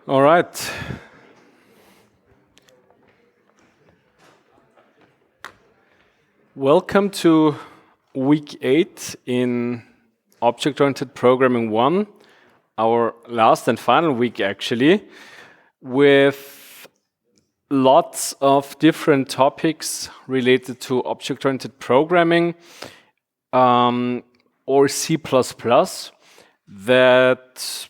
All right. Welcome to week 8 in Object-Oriented Programming 1, our last and final week actually, with lots of different topics related to object-oriented programming or C++ that,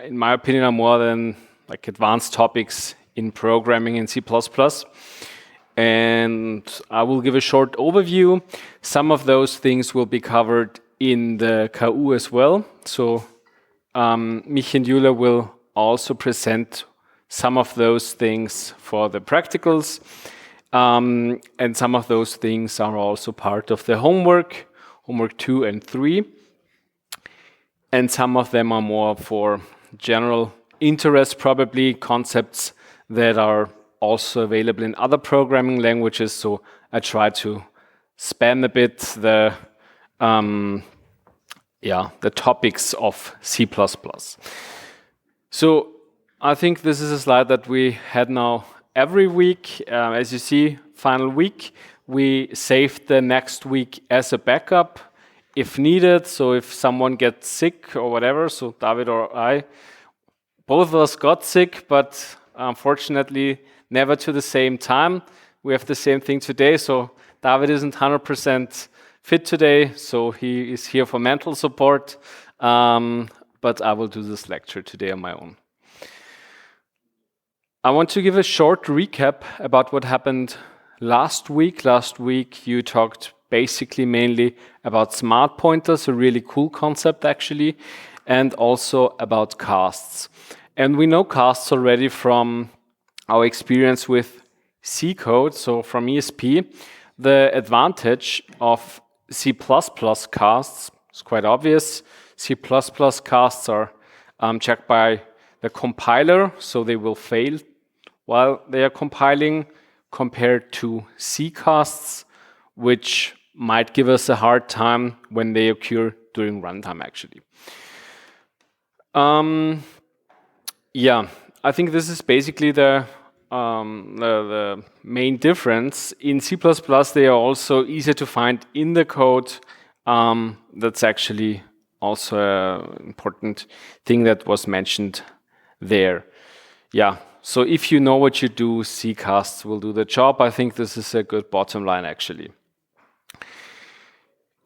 in my opinion, are more than like advanced topics in programming in C++. And I will give a short overview. Some of those things will be covered in the KU as well. So Mich and Jule will also present some of those things for the practicals. And some of those things are also part of the homework 2 and 3. And some of them are more for general interest, probably concepts that are also available in other programming languages. So I try to span a bit the topics of C++. So I think this is a slide that we had now every week. As you see, final week, we saved the next week as a backup if needed. So if someone gets sick or whatever, so David or I, both of us got sick, but unfortunately never to the same time. We have the same thing today. So David isn't 100% fit today, so he is here for mental support. But I will do this lecture today on my own. I want to give a short recap about what happened last week. Last week, you talked basically mainly about smart pointers, a really cool concept actually, and also about casts. And we know casts already from our experience with C code, so from ESP. The advantage of C++ casts is quite obvious. C++ casts are checked by the compiler, so they will fail while they are compiling, compared to C casts, which might give us a hard time when they occur during runtime actually. I think this is basically the main difference. In C++, they are also easier to find in the code. That's actually also an important thing that was mentioned there. So if you know what you do, C casts will do the job. I think this is a good bottom line actually.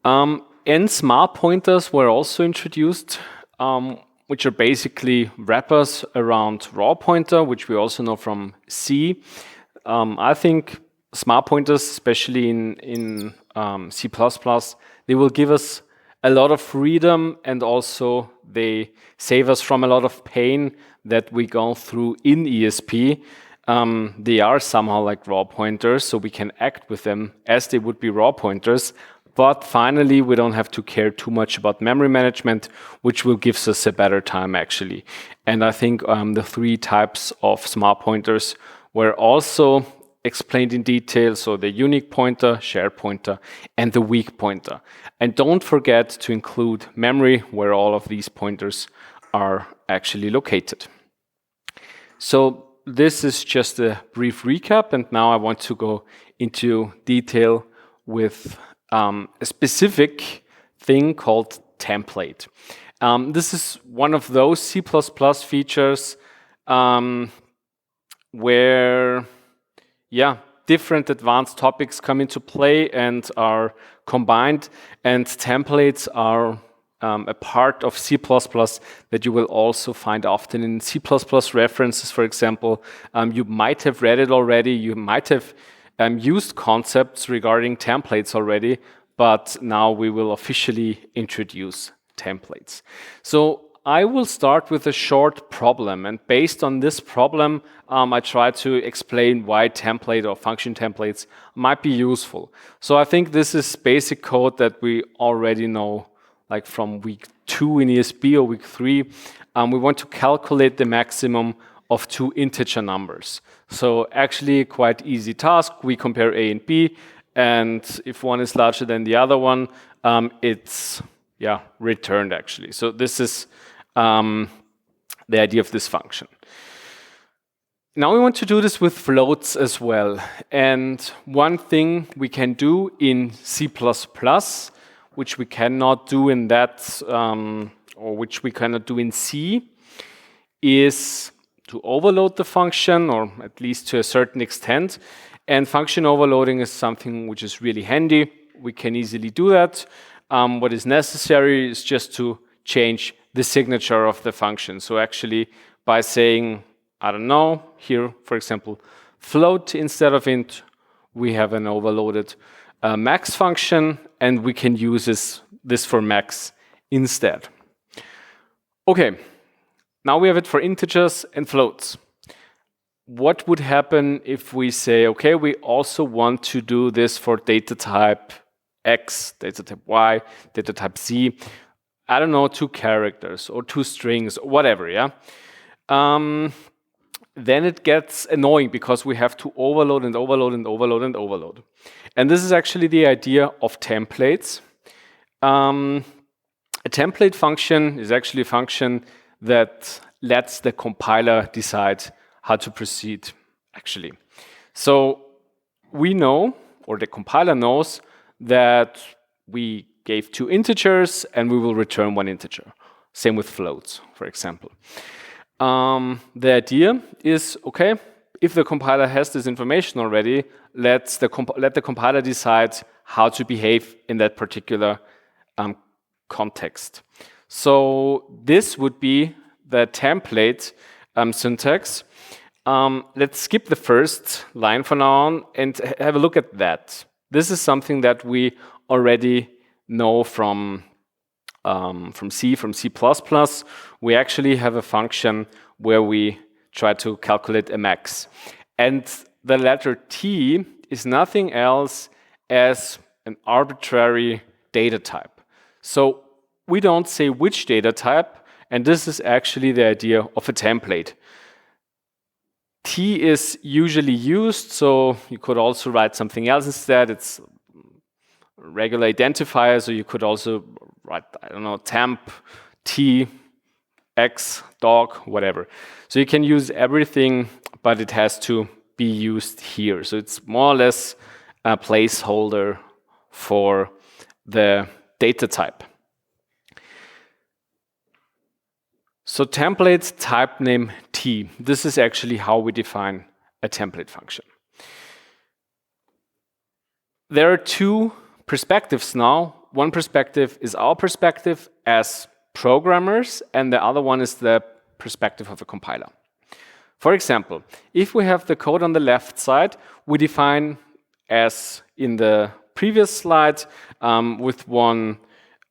And smart pointers were also introduced, which are basically wrappers around raw pointer, which we also know from C. I think smart pointers, especially in C++, they will give us a lot of freedom, and also they save us from a lot of pain that we go through in ESP. They are somehow like raw pointers, so we can act with them as they would be raw pointers. But finally, we don't have to care too much about memory management, which will give us a better time actually. And I think the 3 types of smart pointers were also explained in detail. So the unique pointer, shared pointer, and the weak pointer. And don't forget to include memory, where all of these pointers are actually located. So this is just a brief recap. And now I want to go into detail with a specific thing called template. This is one of those C++ features where, different advanced topics come into play and are combined. And templates are a part of C++ that you will also find often in C++ references, for example. You might have read it already. You might have used concepts regarding templates already, but now we will officially introduce templates. So I will start with a short problem, and based on this problem, I try to explain why template or function templates might be useful. So I think this is basic code that we already know, like from week 2 in ESP or week 3. We want to calculate the maximum of 2 integer numbers. So actually quite easy task. We compare A and B, and if one is larger than the other one, it's returned actually. So this is the idea of this function. Now we want to do this with floats as well. And one thing we can do in C++, which we cannot do in that, or which we cannot do in C, is to overload the function, or at least to a certain extent. And function overloading is something which is really handy. We can easily do that. What is necessary is just to change the signature of the function. So actually, by saying, I don't know, here, for example, float instead of int, we have an overloaded max function, and we can use this for max instead. Okay, now we have it for integers and floats. What would happen if we say, okay, we also want to do this for data type X, data type Y, data type Z, I don't know, 2 characters or 2 strings, whatever, yeah? Then it gets annoying because we have to overload and overload and overload and overload. And this is actually the idea of templates. A template function is actually a function that lets the compiler decide how to proceed, actually. So we know, or the compiler knows, that we gave 2 integers and we will return 1 integer. Same with floats, for example. The idea is, okay, if the compiler has this information already, let the compiler decide how to behave in that particular context. So this would be the template syntax. Let's skip the first line for now on and have a look at that. This is something that we already know from C, from C++. We actually have a function where we try to calculate a max. And the letter T is nothing else as an arbitrary data type. So we don't say which data type, and this is actually the idea of a template. T is usually used, so you could also write something else instead. It's a regular identifier, so you could also write, I don't know, temp, T, X, dog, whatever. So you can use everything, but it has to be used here. So it's more or less a placeholder for the data type. So template type name T. This is actually how we define a template function. There are 2 perspectives now. One perspective is our perspective as programmers, and the other one is the perspective of a compiler. For example, if we have the code on the left side, we define, as in the previous slide, with one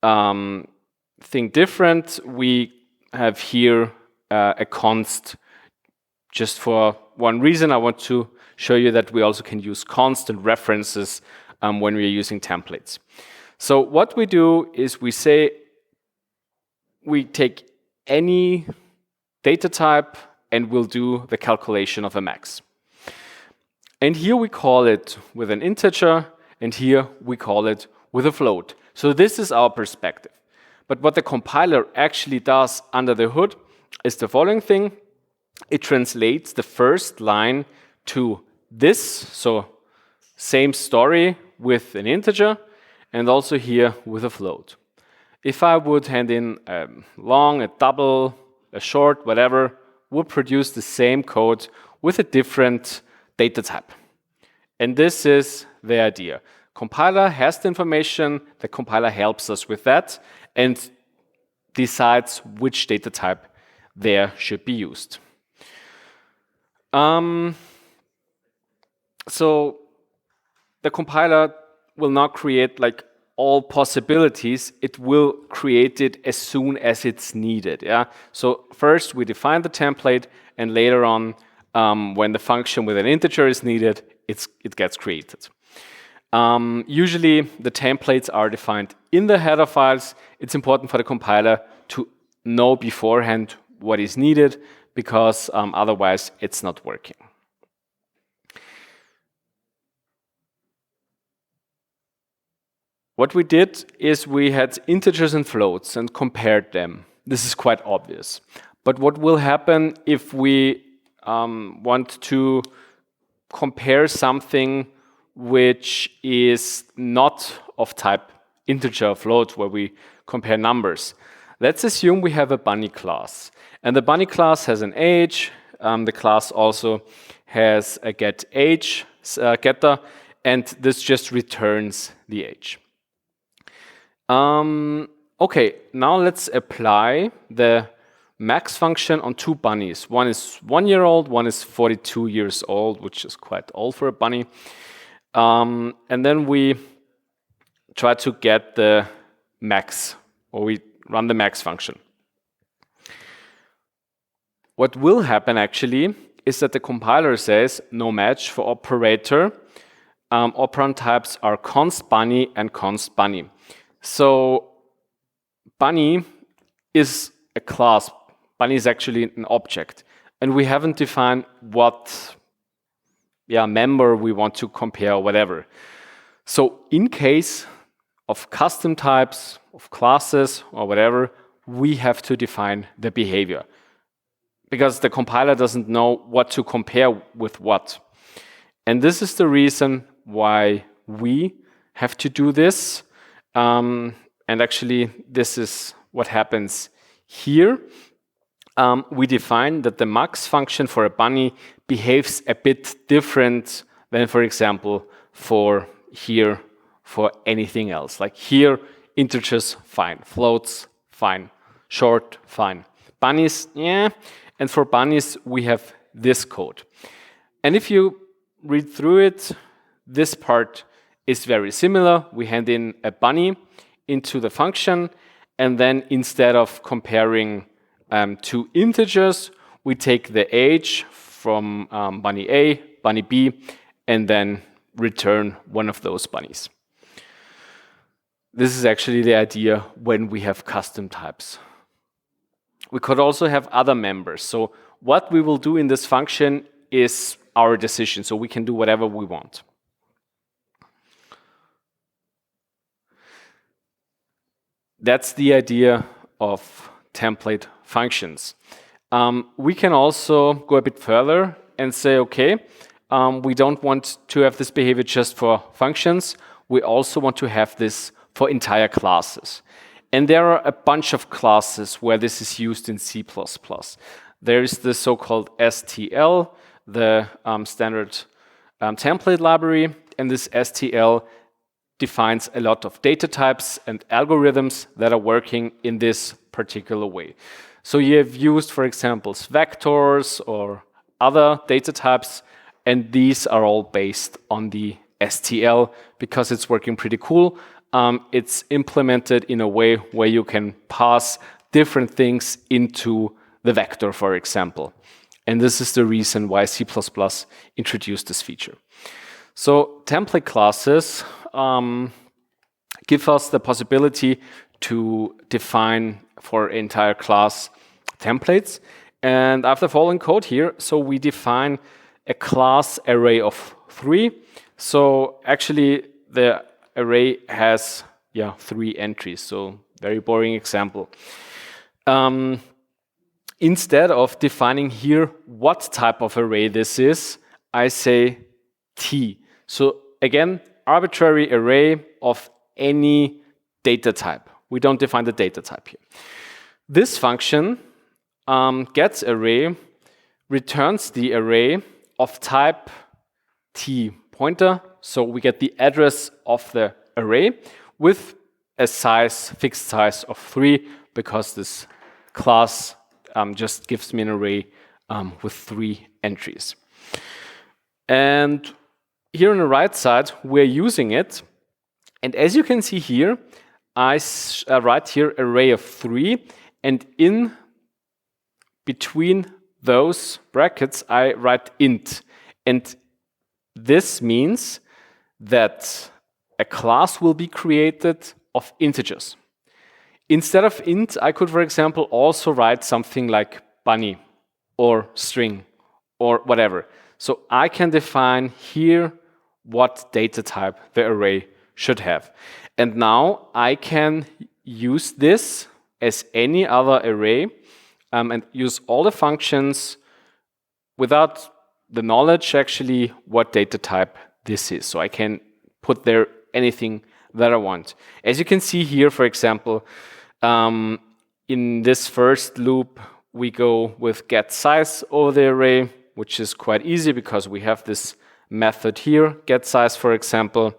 thing different. We have here a const. Just for one reason, I want to show you that we also can use constant references when we're using templates. So what we do is we say we take any data type and we'll do the calculation of a max. And here we call it with an integer, and here we call it with a float. So this is our perspective. But what the compiler actually does under the hood is the following thing. It translates the first line to this, so same story with an integer, and also here with a float. If I would hand in a long, a double, a short, whatever, would produce the same code with a different data type. And this is the idea. Compiler has the information, the compiler helps us with that, and decides which data type there should be used. So the compiler will not create like all possibilities. It will create it as soon as it's needed. Yeah. So first we define the template, and later on, when the function with an integer is needed, it gets created. Usually the templates are defined in the header files. It's important for the compiler to know beforehand what is needed, because otherwise it's not working. What we did is we had integers and floats and compared them. This is quite obvious. But what will happen if we want to compare something which is not of type integer or float, where we compare numbers. Let's assume we have a bunny class, and the bunny class has an age. The class also has a get age getter, and this just returns the age. Okay, now let's apply the max function on two bunnies. One is 1 year old, one is 42 years old, which is quite old for a bunny. And then we try to get the max, or we run the max function. What will happen actually is that the compiler says no match for operator. Operand types are const bunny and const bunny. So bunny is a class. Bunny is actually an object, and we haven't defined what member we want to compare or whatever. So in case of custom types, of classes or whatever, we have to define the behavior, because the compiler doesn't know what to compare with what. And this is the reason why we have to do this. And actually, this is what happens here. We define that the max function for a bunny behaves a bit different than, for example, for anything else. Like here, integers, fine. Floats, fine. Short, fine. Bunnies, yeah. And for bunnies, we have this code. And if you read through it, this part is very similar. We hand in a bunny into the function, and then instead of comparing two integers, we take the age from bunny A, bunny B, and then return one of those bunnies. This is actually the idea when we have custom types. We could also have other members. So what we will do in this function is our decision, so we can do whatever we want. That's the idea of template functions. We can also go a bit further and say, okay, we don't want to have this behavior just for functions. We also want to have this for entire classes. And there are a bunch of classes where this is used in C++. There is the so-called STL, the standard template library, and this STL defines a lot of data types and algorithms that are working in this particular way. So you have used, for example, vectors or other data types, and these are all based on the STL because it's working pretty cool. It's implemented in a way where you can pass different things into the vector, for example. And this is the reason why C++ introduced this feature. So template classes give us the possibility to define for entire class templates. And I have the following code here. So we define a class array of 3. So actually the array has 3 entries. So very boring example. Instead of defining here what type of array this is, I say T. So again, arbitrary array of any data type. We don't define the data type here. This function gets array, returns the array of type T pointer. So we get the address of the array with a fixed size of 3, because this class just gives me an array with 3 entries. And here on the right side, we're using it. And as you can see here, I write here array of 3, and in between those brackets, I write int. And this means that a class will be created of integers. Instead of int, I could, for example, also write something like bunny or string or whatever. So I can define here what data type the array should have. And now I can use this as any other array and use all the functions without the knowledge actually what data type this is. So I can put there anything that I want. As you can see here, for example, in this first loop, we go with get size over the array, which is quite easy because we have this method here, get size, for example.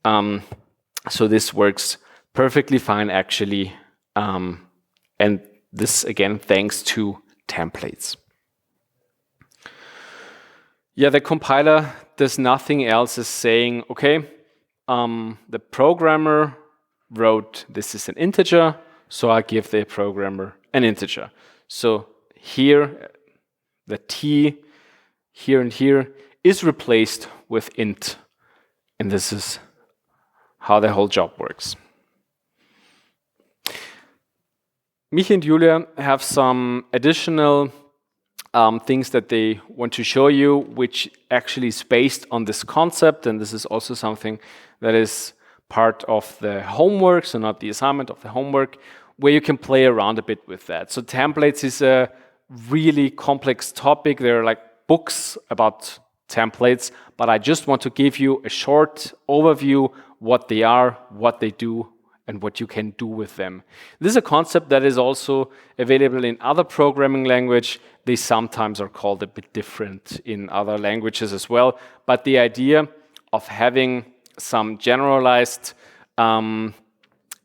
So this works perfectly fine, actually. And this, again, thanks to templates. Yeah, the compiler does nothing else as saying, okay, the programmer wrote this is an integer, so I give the programmer an integer. So here, the t here and here is replaced with int. And this is how the whole job works. Michi and Julia have some additional things that they want to show you, which actually is based on this concept. And this is also something that is part of the homework, so not the assignment, of the homework, where you can play around a bit with that. So templates is a really complex topic. There are like books about templates, but I just want to give you a short overview, what they are, what they do, and what you can do with them. This is a concept that is also available in other programming language. They sometimes are called a bit different in other languages as well. But the idea of having some generalized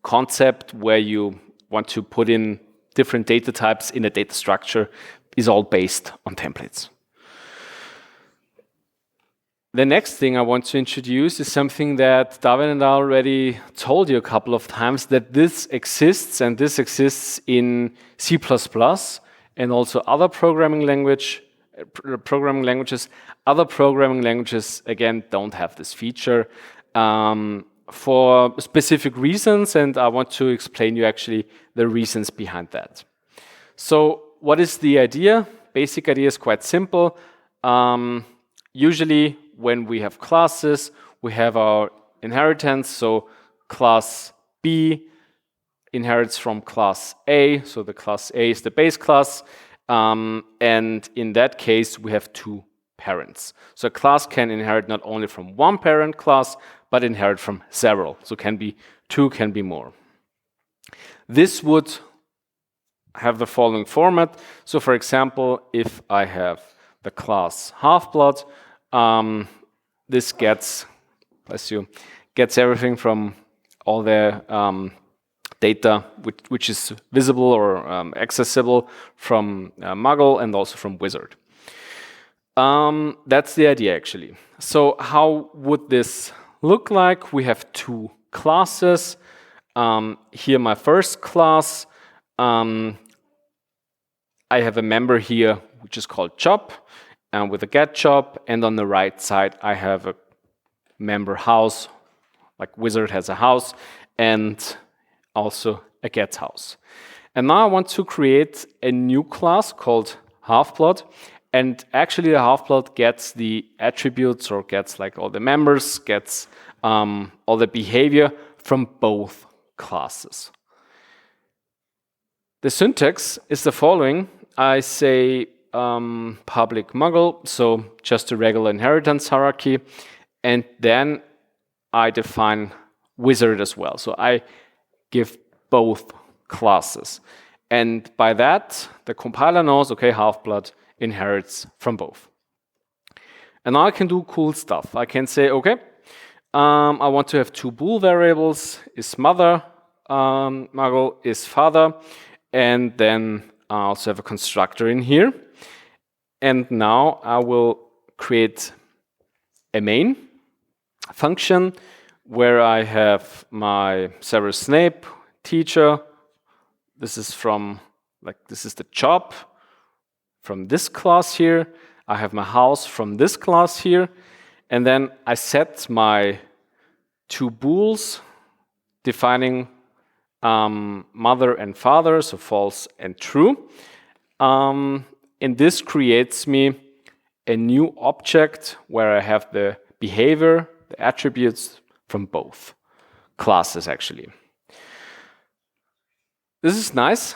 concept where you want to put in different data types in a data structure is all based on templates. The next thing I want to introduce is something that David and I already told you a couple of times, that this exists, and this exists in C++ and also other programming languages. Other programming languages, again, don't have this feature for specific reasons, and I want to explain you actually the reasons behind that. So what is the idea? Basic idea is quite simple. Usually, when we have classes, we have our inheritance. So class B inherits from class A. So the class A is the base class. And in that case, we have two parents. So a class can inherit not only from one parent class, but inherit from several. So can be two, can be more. This would have the following format. So for example, if I have the class Half-Blood, this gets, bless you, gets everything from all the data which is visible or accessible from Muggle and also from Wizard. That's the idea actually. So how would this look like? We have two classes. Here my first class, I have a member here which is called job, and with a get job, and on the right side I have a member house, like Wizard has a house, and also a get house. And now I want to create a new class called Half-Blood, and actually the Half-Blood gets the attributes, or gets like all the members, gets all the behavior from both classes. The syntax is the following. I say public Muggle, so just a regular inheritance hierarchy, and then I define Wizard as well. So I give both classes, and by that the compiler knows, okay, Half-Blood inherits from both. And now I can do cool stuff. I can say, okay, I want to have two bool variables, is mother Muggle, is father, and then I also have a constructor in here. And now I will create a main function where I have my Severus Snape teacher. This is this is the job from this class here. I have my house from this class here. And then I set my two bools defining mother and father, so false and true. And this creates me a new object where I have the behavior, the attributes from both classes actually. This is nice,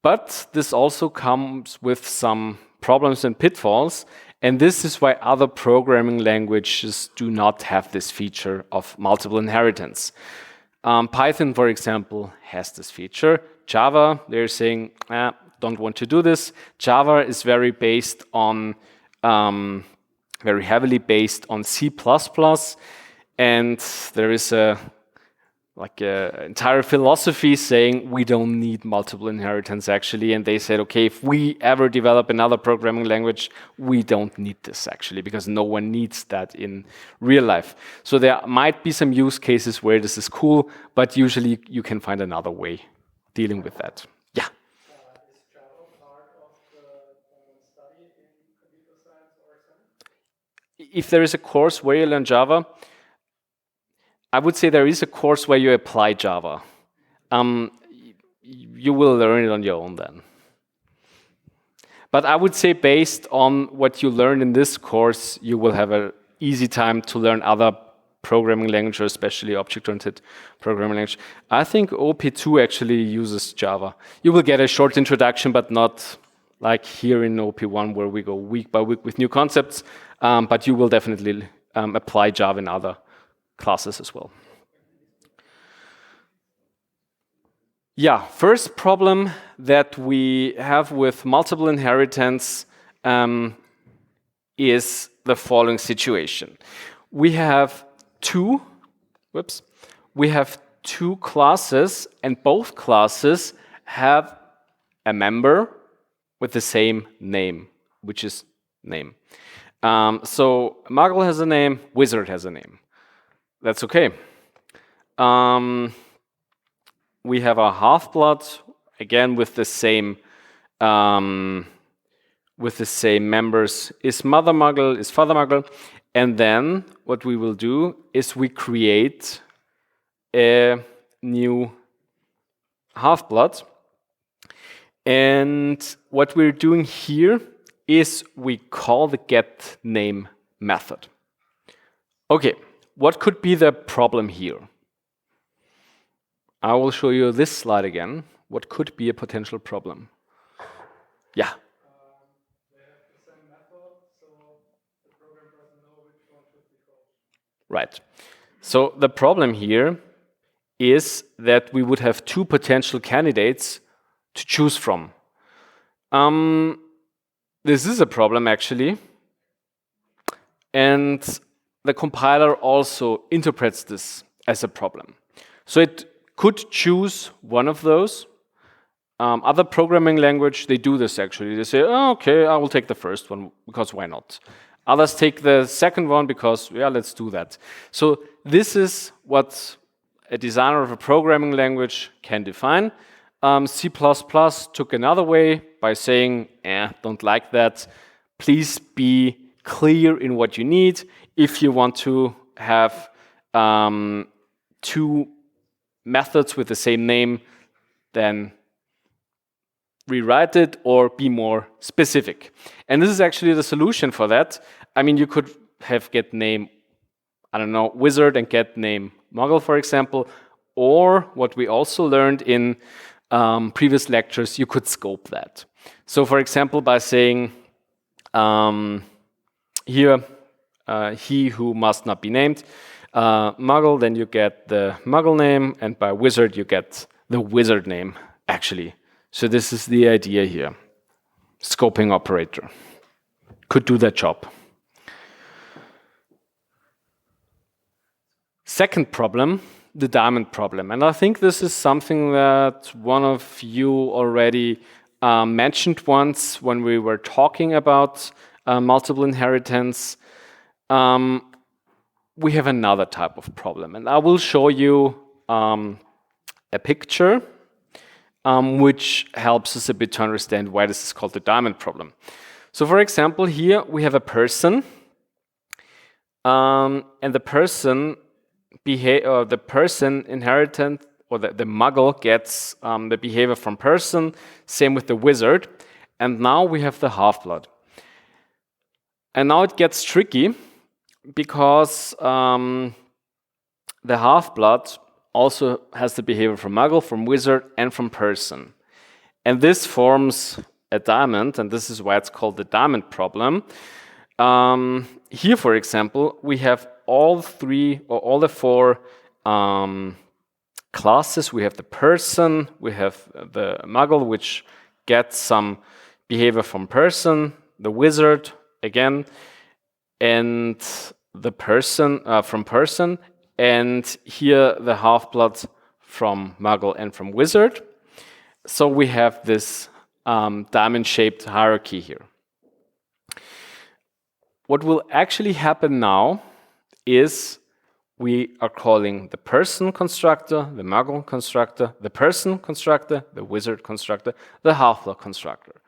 but this also comes with some problems and pitfalls. And this is why other programming languages do not have this feature of multiple inheritance. Python, for example, has this feature. Java, they're saying, don't want to do this. Java is very heavily based on C++, and there is a entire philosophy saying we don't need multiple inheritance actually, and they said, okay, if we ever develop another programming language, we don't need this actually, because no one needs that in real life. So there might be some use cases where this is cool, but usually you can find another way dealing with that. Yeah. Is Java part of the study in computer science or something? If there is a course where you learn Java, I would say there is a course where you apply Java. You will learn it on your own then. But I would say based on what you learn in this course, you will have an easy time to learn other programming languages, especially object-oriented programming language. I think OOP2 actually uses Java. You will get a short introduction, but not like here in OOP1 where we go week by week with new concepts, but you will definitely apply Java in other classes as well. Yeah, first problem that we have with multiple inheritance is the following situation. We have two classes, and both classes have a member with the same name, which is name. So Muggle has a name, Wizard has a name. That's okay. We have a half-blood, again with the same members. Is Mother Muggle, is Father Muggle. And then what we will do is we create a new half-blood. And what we're doing here is we call the getName method. Okay. What could be the problem here? I will show you this slide again. What could be a potential problem? Yeah. They have the same method, so the program doesn't know which one should be called. Right. So the problem here is that we would have two potential candidates to choose from. This is a problem actually. And the compiler also interprets this as a problem. So it could choose one of those. Other programming language, they do this actually. They say, oh, okay, I will take the first one, because why not? Others take the second one because, yeah, let's do that. So this is what a designer of a programming language can define. C++ took another way by saying, don't like that. Please be clear in what you need. If you want to have two methods with the same name, then rewrite it or be more specific. And this is actually the solution for that. I mean, you could have getName, I don't know, Wizard and getName Muggle, for example. Or what we also learned in previous lectures, you could scope that. So for example, by saying here, he who must not be named, Muggle, then you get the Muggle name, and by Wizard you get the Wizard name, actually. So this is the idea here. Scoping operator could do that job. Second problem, the diamond problem. And I think this is something that one of you already mentioned once when we were talking about multiple inheritance. We have another type of problem, and I will show you a picture which helps us a bit to understand why this is called the diamond problem. So for example, here we have a person, and the person inheritant, or the Muggle gets the behavior from person, same with the Wizard, and now we have the half-blood. And now it gets tricky, because the half-blood also has the behavior from Muggle, from Wizard, and from person. And this forms a diamond, and this is why it's called the diamond problem. Here, for example, we have all the four classes. We have the person, we have the muggle, which gets some behavior from person, the wizard again, and the person from person, and here the half-blood from muggle and from wizard. So we have this diamond-shaped hierarchy here. What will actually happen now is we are calling the person constructor, the muggle constructor, the person constructor, the wizard constructor, the half-blood constructor.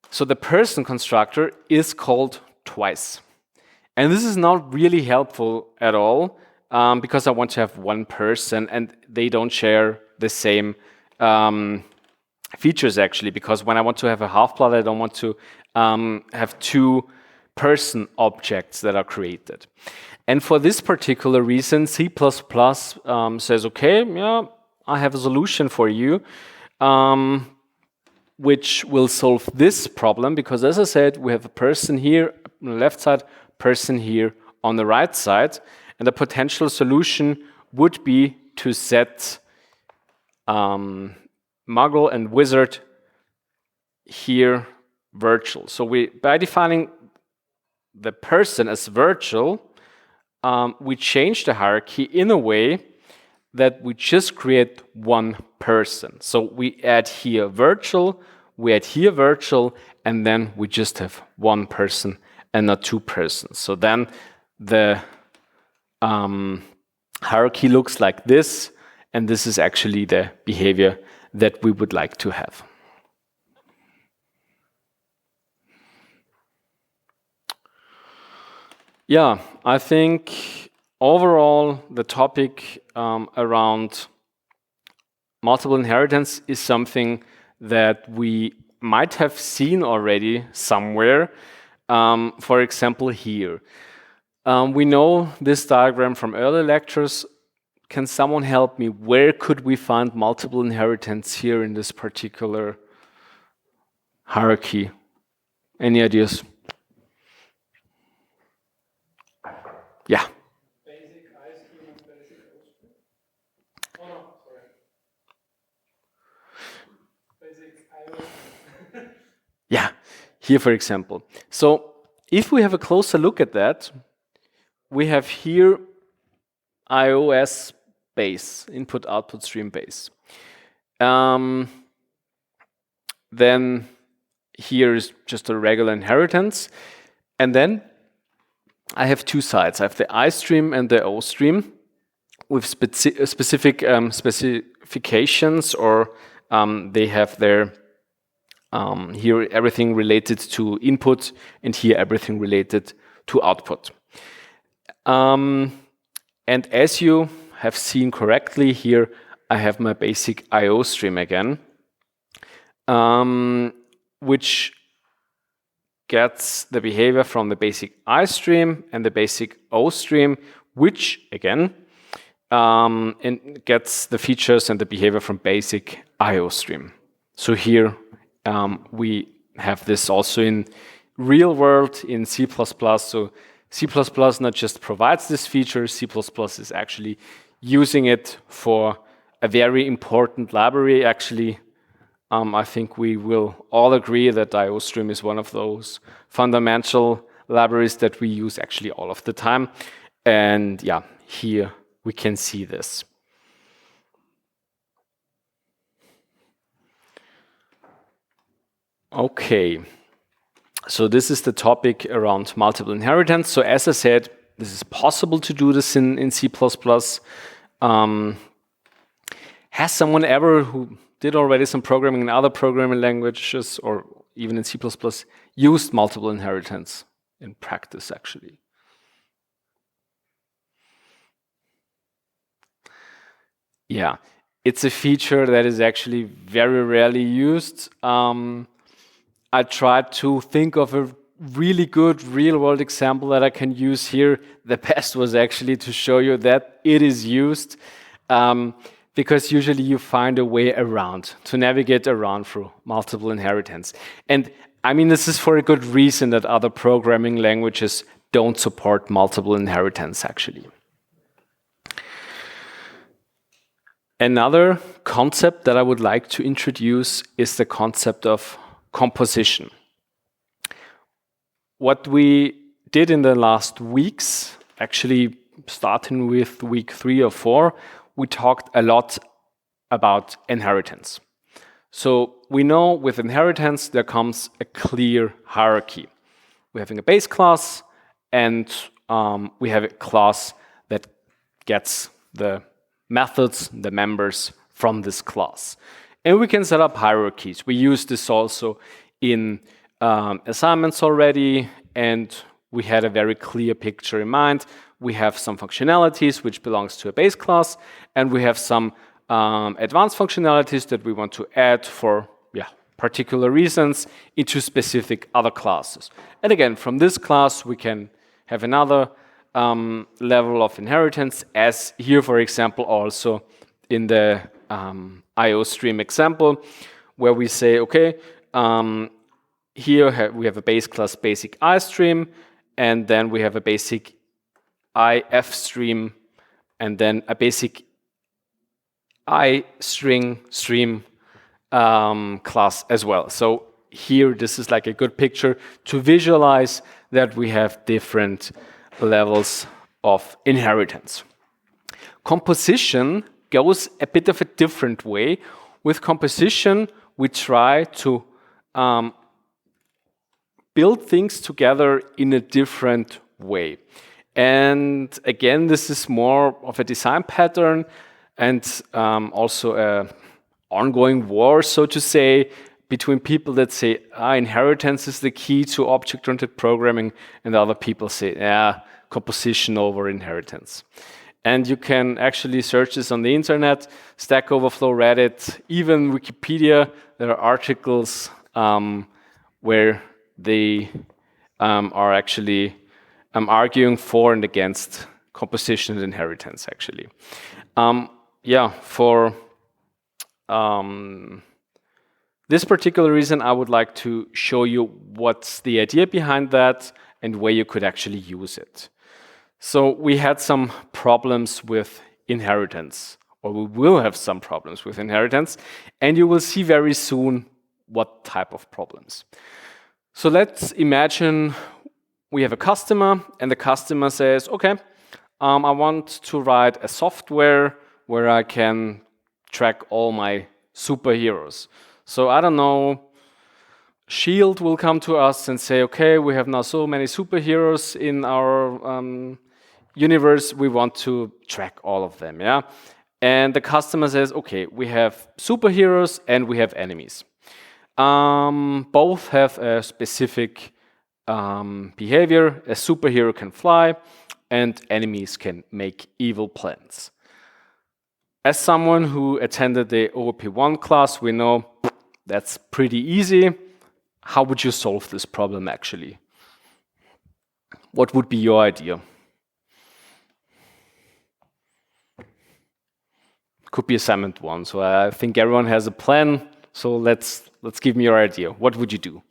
So the person constructor is called twice. And this is not really helpful at all because I want to have one person and they don't share the same features actually, because when I want to have a half-blood, I don't want to have two person objects that are created. And for this particular reason, C++ says, okay, yeah, I have a solution for you, which will solve this problem, because as I said, we have a person here on the left side, person here on the right side, and the potential solution would be to set muggle and wizard here virtual. So by defining the person as virtual, we change the hierarchy in a way that we just create one person. So we add here virtual, and then we just have one person and not two persons. So then the hierarchy looks like this, and this is actually the behavior that we would like to have. Yeah, I think overall the topic around multiple inheritance is something that we might have seen already somewhere. For example, here. We know this diagram from earlier lectures. Can someone help me? Where could we find multiple inheritance here in this particular hierarchy? Any ideas? Yeah. Basic I stream and basic O stream. Oh no, sorry. Basic IO. Yeah, here for example. So if we have a closer look at that, we have here iOS base, input output stream base. Then here is just a regular inheritance. And then I have two sides. I have the I stream and the O stream with specific specifications, or they have their here everything related to input, and here everything related to output. And as you have seen correctly here, I have my basic I/O stream again, which gets the behavior from the basic I stream and the basic O stream, which again and gets the features and the behavior from basic I/O stream. So here we have this also in real world in C++. So C++ not just provides this feature, C++ is actually using it for a very important library. Actually, I think we will all agree that IOStream is one of those fundamental libraries that we use actually all of the time. And yeah, here we can see this. Okay, so this is the topic around multiple inheritance. So as I said, this is possible to do this in C++. Has someone ever who did already some programming in other programming languages or even in C++ used multiple inheritance in practice actually? Yeah, it's a feature that is actually very rarely used. I tried to think of a really good real-world example that I can use here. The best was actually to show you that it is used. because usually you find a way around to navigate around through multiple inheritance. And I mean, this is for a good reason that other programming languages don't support multiple inheritance, actually. Another concept that I would like to introduce is the concept of composition. What we did in the last weeks, actually starting with week 3 or 4, we talked a lot about inheritance. So we know with inheritance there comes a clear hierarchy. We're having a base class, and we have a class that gets the methods, the members from this class. And we can set up hierarchies. We use this also in assignments already, and we had a very clear picture in mind. We have some functionalities which belongs to a base class, and we have some advanced functionalities that we want to add for particular reasons into specific other classes. And again, from this class we can have another level of inheritance, as here, for example, also in the IO stream example, where we say, okay, here we have a base class basic I stream, and then we have a basic IF stream, and then a basic I stream class as well. So here, this is like a good picture to visualize that we have different levels of inheritance. Composition goes a bit of a different way. With composition, we try to build things together in a different way. And again, this is more of a design pattern and also an ongoing war, so to say, between people that say inheritance is the key to object-oriented programming, and other people say composition over inheritance. And you can actually search this on the internet, Stack Overflow, Reddit, even Wikipedia. There are articles where they are actually arguing for and against composition and inheritance, actually. For this particular reason, I would like to show you what's the idea behind that and where you could actually use it. So we had some problems with inheritance, or we will have some problems with inheritance, and you will see very soon what type of problems. So let's imagine we have a customer, and the customer says, okay, I want to write a software where I can track all my superheroes. So I don't know, Shield will come to us and say, okay, we have now so many superheroes in our universe, we want to track all of them, yeah? And the customer says, okay, we have superheroes and we have enemies. Both have a specific behavior. A superhero can fly, and enemies can make evil plans. As someone who attended the OOP1 class, we know that's pretty easy. How would you solve this problem, actually? What would be your idea? Could be assignment 1. So I think everyone has a plan. So let's give me your idea. What would you do?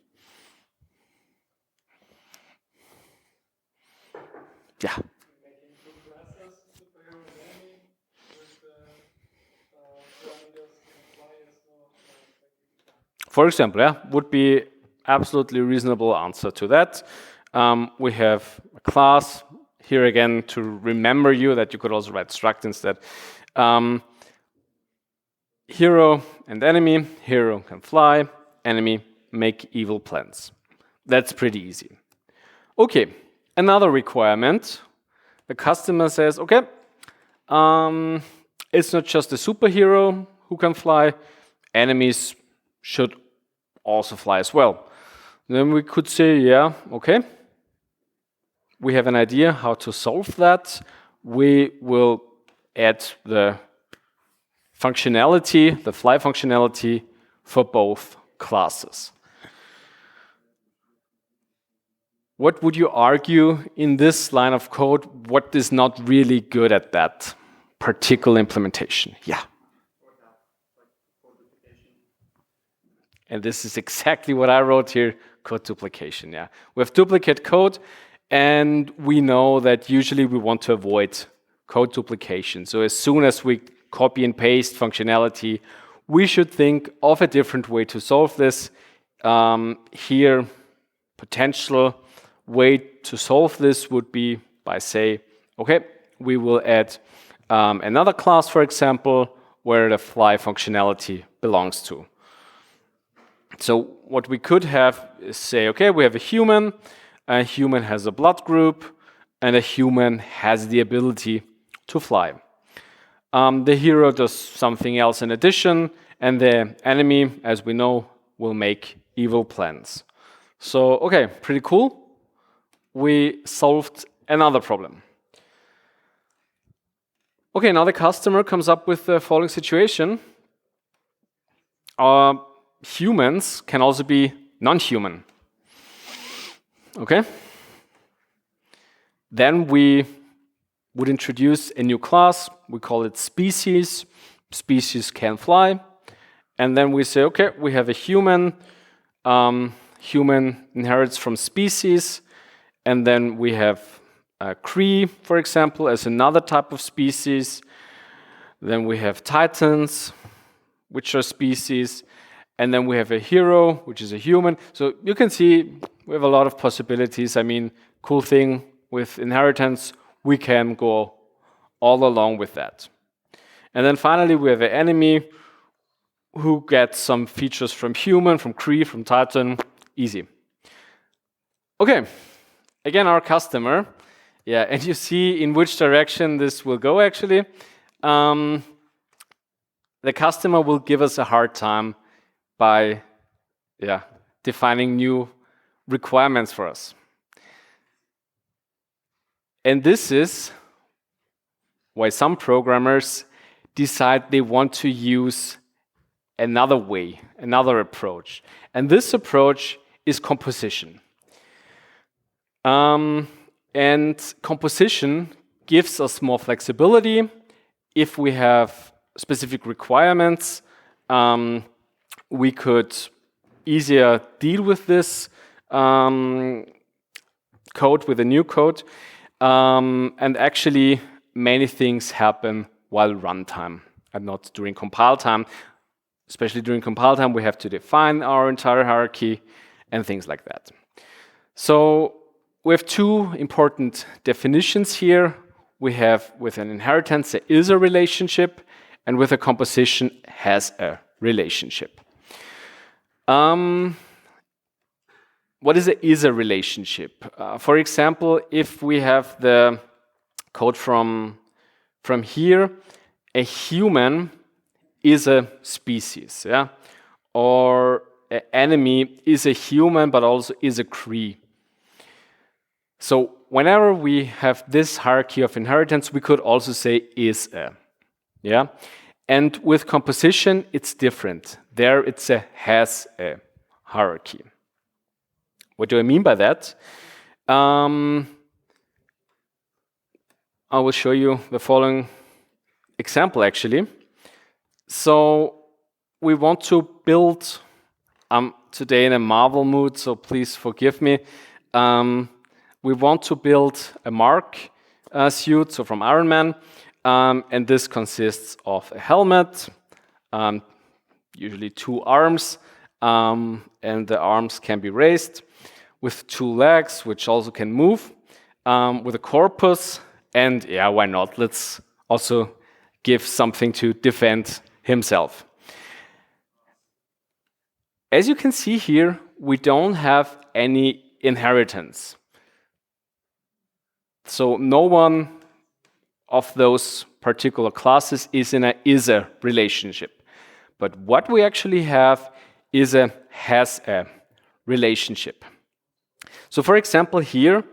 Yeah. Making two classes, superhero and enemy, with parameters and fly as no expected. For example, would be absolutely reasonable answer to that. We have a class here again to remember you that you could also write struct instead. Hero and enemy. Hero can fly. Enemy make evil plans. That's pretty easy. Okay, another requirement. The customer says, okay, it's not just a superhero who can fly. Enemies should also fly as well. Then we could say, yeah, okay. We have an idea how to solve that. We will add the functionality, the fly functionality for both classes. What would you argue in this line of code? What is not really good at that particular implementation? Yeah. And this is exactly what I wrote here, code duplication. Yeah, we have duplicate code, and we know that usually we want to avoid code duplication. So as soon as we copy and paste functionality, we should think of a different way to solve this. Here, potential way to solve this would be by say, okay, we will add another class, for example, where the fly functionality belongs to. So what we could have is say, okay, we have a human has a blood group, and a human has the ability to fly. The hero does something else in addition, and the enemy, as we know, will make evil plans. So, okay, pretty cool. We solved another problem. Okay, now the customer comes up with the following situation. Humans can also be non-human. Okay? Then we would introduce a new class. We call it species. Species can fly. And then we say, okay, we have a human. Human inherits from species. And then we have Cree, for example, as another type of species. Then we have Titans, which are species. And then we have a hero, which is a human. So you can see we have a lot of possibilities. I mean, cool thing with inheritance, we can go all along with that. And then finally, we have an enemy who gets some features from human, from Cree, from Titan. Easy. Okay, again, our customer. Yeah, and you see in which direction this will go, actually. The customer will give us a hard time by defining new requirements for us. And this is why some programmers decide they want to use another way, another approach. And this approach is composition. And composition gives us more flexibility. If we have specific requirements, we could easier deal with this code with a new code. And actually, many things happen while runtime and not during compile time. Especially during compile time, we have to define our entire hierarchy and things like that. So we have two important definitions here. We have with an inheritance, there is a relationship, and with a composition, has a relationship. What is a relationship? For example, if we have the code from here, a human is a species, yeah? Or an enemy is a human, but also is a Cree. So whenever we have this hierarchy of inheritance, we could also say is a, yeah? And with composition, it's different. There, it's a has a hierarchy. What do I mean by that? I will show you the following example, actually. So we want to build, today in a Marvel mood, so please forgive me. We want to build a Mark suit, so from Iron Man. And this consists of a helmet, usually 2 arms, and the arms can be raised, with 2 legs, which also can move, with a corpus, and yeah, why not? Let's also give something to defend himself. As you can see here, we don't have any inheritance. So no one of those particular classes is in a is-a relationship. But what we actually have is a has-a relationship. So for example here,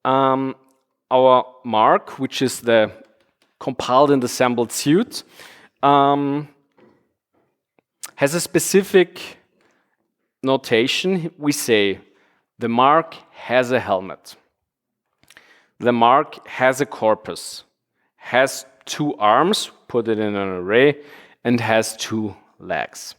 our Mark, which is the compiled and assembled suit, has a specific notation. We say the Mark has a helmet. The Mark has a corpus, has 2 arms, put it in an array, and has 2 legs.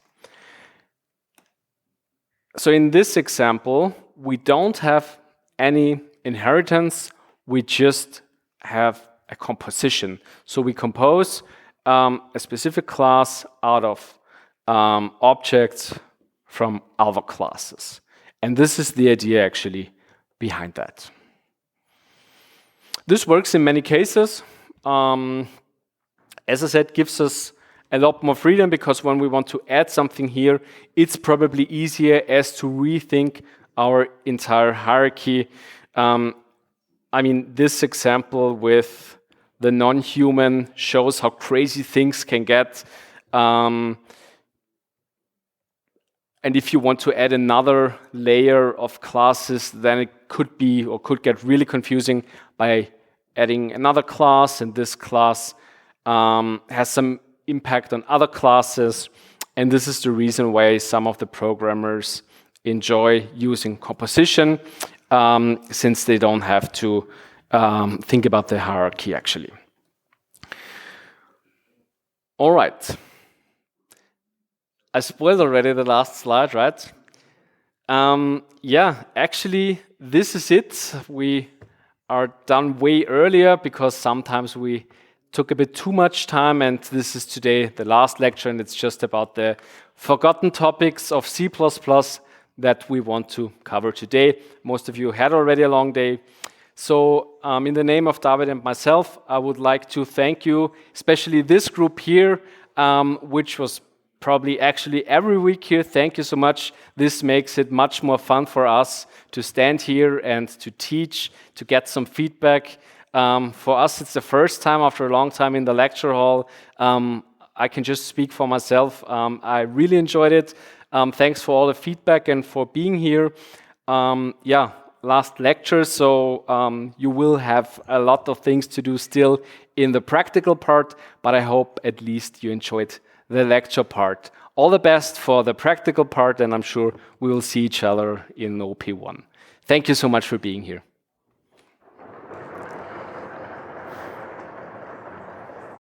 So in this example, we don't have any inheritance, we just have a composition. So we compose a specific class out of objects from other classes. And this is the idea actually behind that. This works in many cases. As I said, gives us a lot more freedom, because when we want to add something here, it's probably easier as to rethink our entire hierarchy. I mean, this example with the non-human shows how crazy things can get. And if you want to add another layer of classes, then it could be or could get really confusing by adding another class, and this class has some impact on other classes. And this is the reason why some of the programmers enjoy using composition, since they don't have to think about the hierarchy actually. All right. I spoiled already the last slide, right? Yeah, actually, this is it. We are done way earlier because sometimes we took a bit too much time, and this is today the last lecture, and it's just about the forgotten topics of C++ that we want to cover today. Most of you had already a long day. So in the name of David and myself, I would like to thank you, especially this group here, which was probably actually every week here. Thank you so much. This makes it much more fun for us to stand here and to teach, to get some feedback. For us, it's the first time after a long time in the lecture hall. I can just speak for myself. I really enjoyed it. Thanks for all the feedback and for being here. Yeah, last lecture, so you will have a lot of things to do still in the practical part, but I hope at least you enjoyed the lecture part. All the best for the practical part, and I'm sure we will see each other in OOP1. Thank you so much for being here.